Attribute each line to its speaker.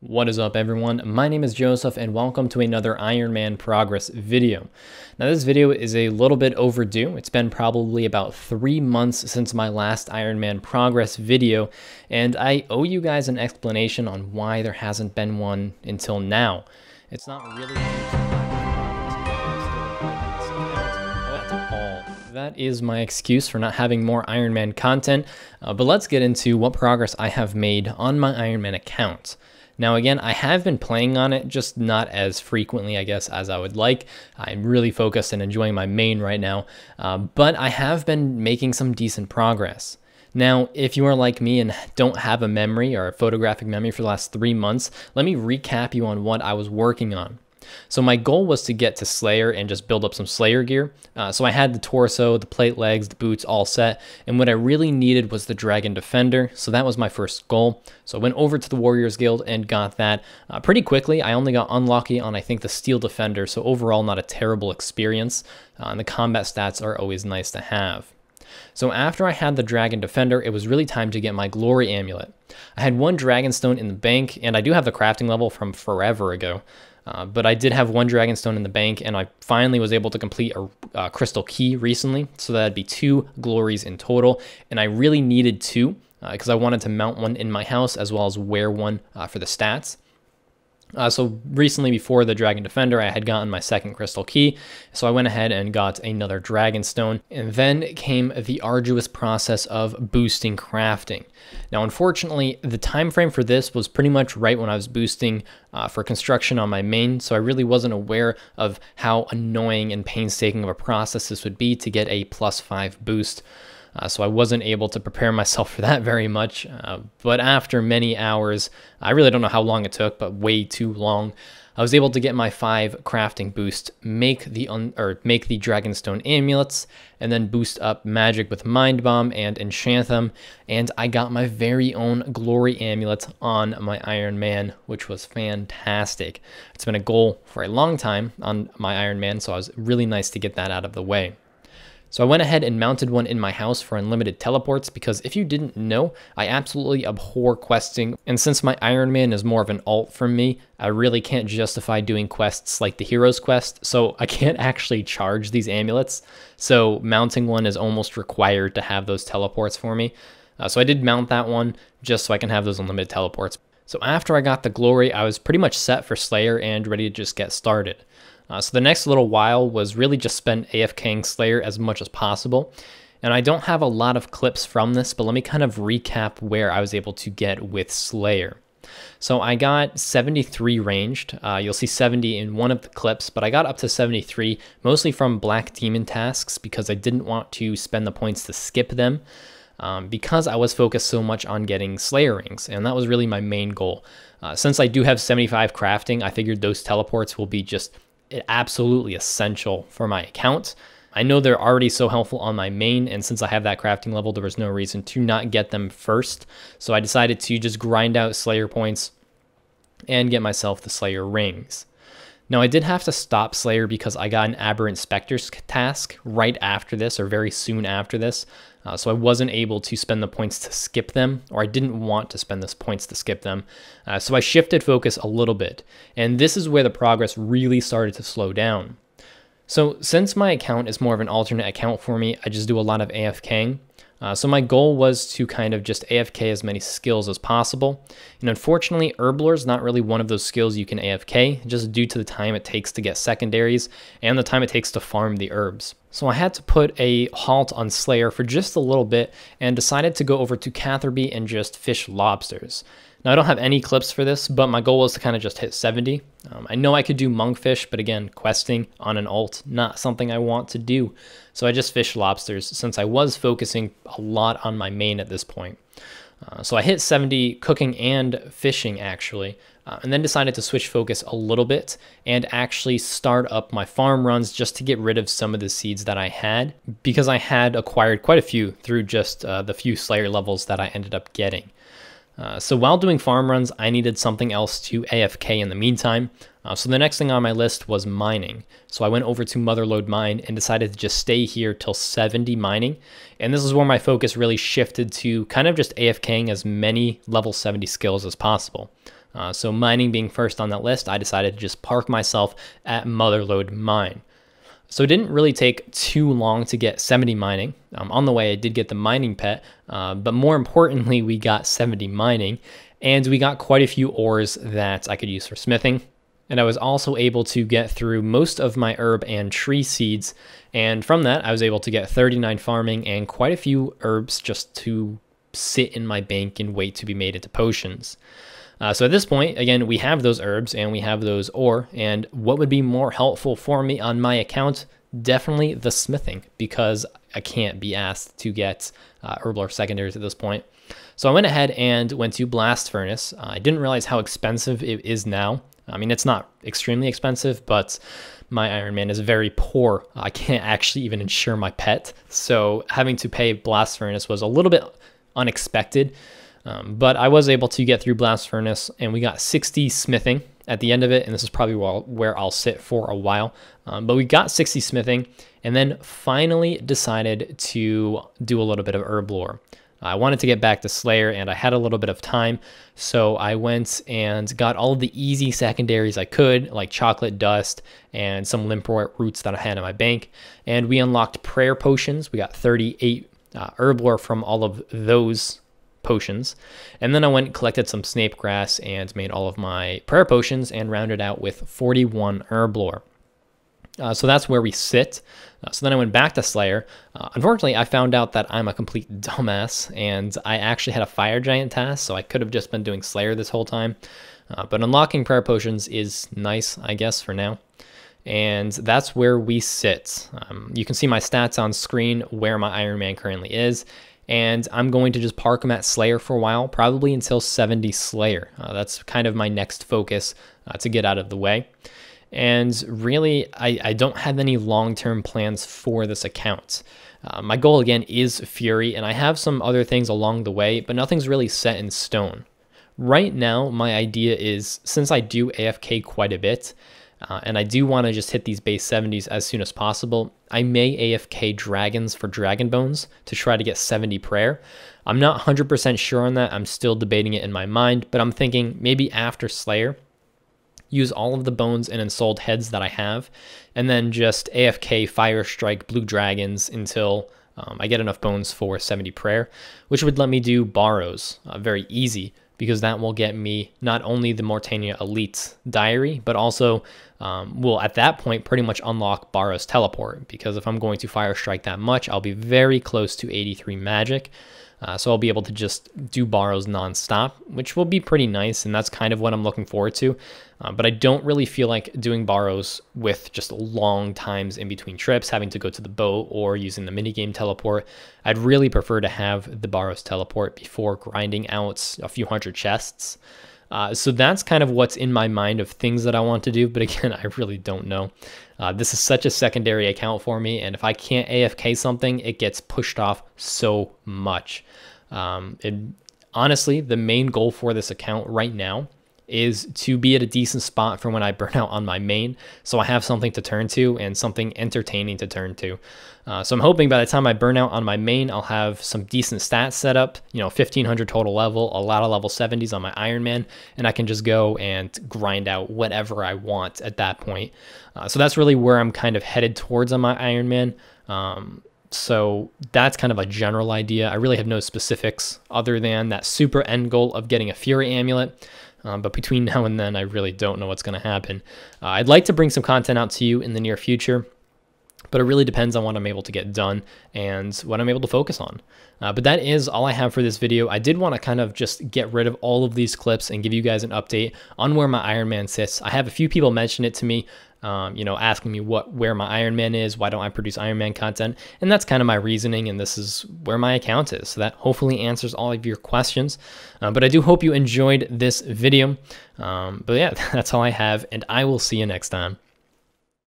Speaker 1: What is up, everyone? My name is Joseph and welcome to another Ironman progress video. Now this video is a little bit overdue. It's been probably about 3 months since my last Ironman progress video, and I owe you guys an explanation on why there hasn't been one until now. It's not really due to at all. That is my excuse for not having more Ironman content, but let's get into what progress I have made on my Ironman account. Now again, I have been playing on it, just not as frequently, I guess, as I would like. I'm really focused and enjoying my main right now, but I have been making some decent progress. Now, if you are like me and don't have a memory or a photographic memory for the last 3 months, let me recap you on what I was working on. So my goal was to get to Slayer and just build up some Slayer gear. So I had the torso, the plate legs, the boots all set, and what I really needed was the Dragon Defender, so that was my first goal. So I went over to the Warriors Guild and got that pretty quickly. I only got unlucky on, I think, the Steel Defender, so overall not a terrible experience, and the combat stats are always nice to have. So after I had the Dragon Defender, it was really time to get my Glory Amulet. I had one Dragonstone in the bank, and I do have the crafting level from forever ago. But I did have one Dragonstone in the bank, and I finally was able to complete a Crystal Key recently, so that'd be 2 glories in total, and I really needed 2 because I wanted to mount one in my house as well as wear one for the stats. So recently, before the Dragon Defender, I had gotten my second Crystal Key, so I went ahead and got another Dragonstone, and then came the arduous process of boosting crafting. Now, unfortunately, the time frame for this was pretty much right when I was boosting for construction on my main, so I really wasn't aware of how annoying and painstaking of a process this would be to get a +5 boost. So I wasn't able to prepare myself for that very much, but after many hours, I really don't know how long it took, but way too long, I was able to get my 5 crafting boost, make the Dragonstone amulets, and then boost up magic with Mind Bomb and enchant them, and I got my very own Glory Amulet on my Iron Man, which was fantastic. It's been a goal for a long time on my Iron Man, so it was really nice to get that out of the way. So I went ahead and mounted one in my house for unlimited teleports because if you didn't know, I absolutely abhor questing. And since my Iron Man is more of an alt for me, I really can't justify doing quests like the Heroes quest. So I can't actually charge these amulets. So mounting one is almost required to have those teleports for me. So I did mount that one just so I can have those unlimited teleports. So after I got the Glory, I was pretty much set for Slayer and ready to just get started. So the next little while was really just spent AFKing Slayer as much as possible. And I don't have a lot of clips from this, but let me kind of recap where I was able to get with Slayer. So I got 73 ranged. You'll see 70 in one of the clips, but I got up to 73, mostly from Black Demon tasks because I didn't want to spend the points to skip them. Because I was focused so much on getting Slayer rings, and that was really my main goal. Since I do have 75 crafting, I figured those teleports will be just absolutely essential for my account. I know they're already so helpful on my main, and since I have that crafting level, there was no reason to not get them first. So I decided to just grind out Slayer points and get myself the Slayer rings. Now, I did have to stop Slayer because I got an Aberrant Specters task right after this, or very soon after this. So I wasn't able to spend the points to skip them, or I didn't want to spend the points to skip them. So I shifted focus a little bit, and this is where the progress really started to slow down. So since my account is more of an alternate account for me, I just do a lot of AFKing. So my goal was to kind of just AFK as many skills as possible. And unfortunately, Herblore is not really one of those skills you can AFK, just due to the time it takes to get secondaries and the time it takes to farm the herbs. So I had to put a halt on Slayer for just a little bit and decided to go over to Catherby and just fish lobsters. Now, I don't have any clips for this, but my goal was to kind of just hit 70. I know I could do monkfish, but again, questing on an alt, not something I want to do. So I just fished lobsters since I was focusing a lot on my main at this point. So I hit 70 cooking and fishing actually, and then decided to switch focus a little bit and actually start up my farm runs just to get rid of some of the seeds that I had, because I had acquired quite a few through just the few Slayer levels that I ended up getting. So while doing farm runs, I needed something else to AFK in the meantime. So the next thing on my list was mining. So I went over to Motherlode Mine and decided to just stay here till 70 mining. And this is where my focus really shifted to kind of just AFKing as many level 70 skills as possible. So mining being first on that list, I decided to just park myself at Motherlode Mine. So it didn't really take too long to get 70 mining. On the way, I did get the mining pet, but more importantly, we got 70 mining, and we got quite a few ores that I could use for smithing. And I was also able to get through most of my herb and tree seeds. And from that, I was able to get 39 farming and quite a few herbs just to sit in my bank and wait to be made into potions. So at this point, again, we have those herbs and we have those ore, and what would be more helpful for me on my account? Definitely the smithing, because I can't be asked to get herb lore secondaries at this point. So I went ahead and went to Blast Furnace. I didn't realize how expensive it is now. I mean, it's not extremely expensive, but my Ironman is very poor. I can't actually even insure my pet, so having to pay Blast Furnace was a little bit unexpected. But I was able to get through Blast Furnace, and we got 60 smithing at the end of it, and this is probably where I'll sit for a while. But we got 60 smithing, and then finally decided to do a little bit of herb lore. I wanted to get back to Slayer, and I had a little bit of time, so I went and got all of the easy secondaries I could, like chocolate dust and some limprort roots that I had in my bank, and we unlocked prayer potions. We got 38 herb lore from all of those potions, and then I went and collected some snape grass and made all of my prayer potions and rounded out with 41 herb lore. So that's where we sit. So then I went back to Slayer. Unfortunately, I found out that I'm a complete dumbass, and I actually had a fire giant task, so I could have just been doing Slayer this whole time. But unlocking prayer potions is nice, I guess, for now. And that's where we sit. You can see my stats on screen, where my Ironman currently is. And I'm going to just park them at Slayer for a while, probably until 70 Slayer. That's kind of my next focus to get out of the way. And really, I don't have any long-term plans for this account. My goal, again, is Fury, and I have some other things along the way, but nothing's really set in stone. Right now, my idea is, since I do AFK quite a bit, and I do want to just hit these base 70s as soon as possible, I may AFK dragons for dragon bones to try to get 70 prayer. I'm not 100% sure on that. I'm still debating it in my mind, but I'm thinking maybe after Slayer, use all of the bones and ensouled heads that I have, and then just AFK fire strike blue dragons until I get enough bones for 70 prayer, which would let me do borrows very easy, because that will get me not only the Mortania Elite Diary, but also will at that point pretty much unlock Barrow's Teleport, because if I'm going to fire strike that much, I'll be very close to 83 magic. So I'll be able to just do borrows nonstop, which will be pretty nice, and that's kind of what I'm looking forward to. But I don't really feel like doing borrows with just long times in between trips, having to go to the boat or using the minigame teleport. I'd really prefer to have the borrows teleport before grinding out a few hundred chests. So that's kind of what's in my mind of things that I want to do, but again, I really don't know. This is such a secondary account for me, and if I can't AFK something, it gets pushed off so much. Honestly, the main goal for this account right now is to be at a decent spot for when I burn out on my main, so I have something to turn to and something entertaining to turn to. So I'm hoping by the time I burn out on my main, I'll have some decent stats set up, 1500 total level, a lot of level 70s on my Ironman, and I can just go and grind out whatever I want at that point. So that's really where I'm kind of headed towards on my Ironman. So that's kind of a general idea. I really have no specifics other than that super end goal of getting a Fury Amulet. But between now and then, I really don't know what's going to happen. I'd like to bring some content out to you in the near future, but it really depends on what I'm able to get done and what I'm able to focus on. But that is all I have for this video. I did want to kind of just get rid of all of these clips and give you guys an update on where my Ironman sits. I have a few people mention it to me, asking me where my Ironman is, why don't I produce Ironman content, and that's kind of my reasoning, and this is where my account is. So that hopefully answers all of your questions. But I do hope you enjoyed this video. But yeah, that's all I have, and I will see you next time.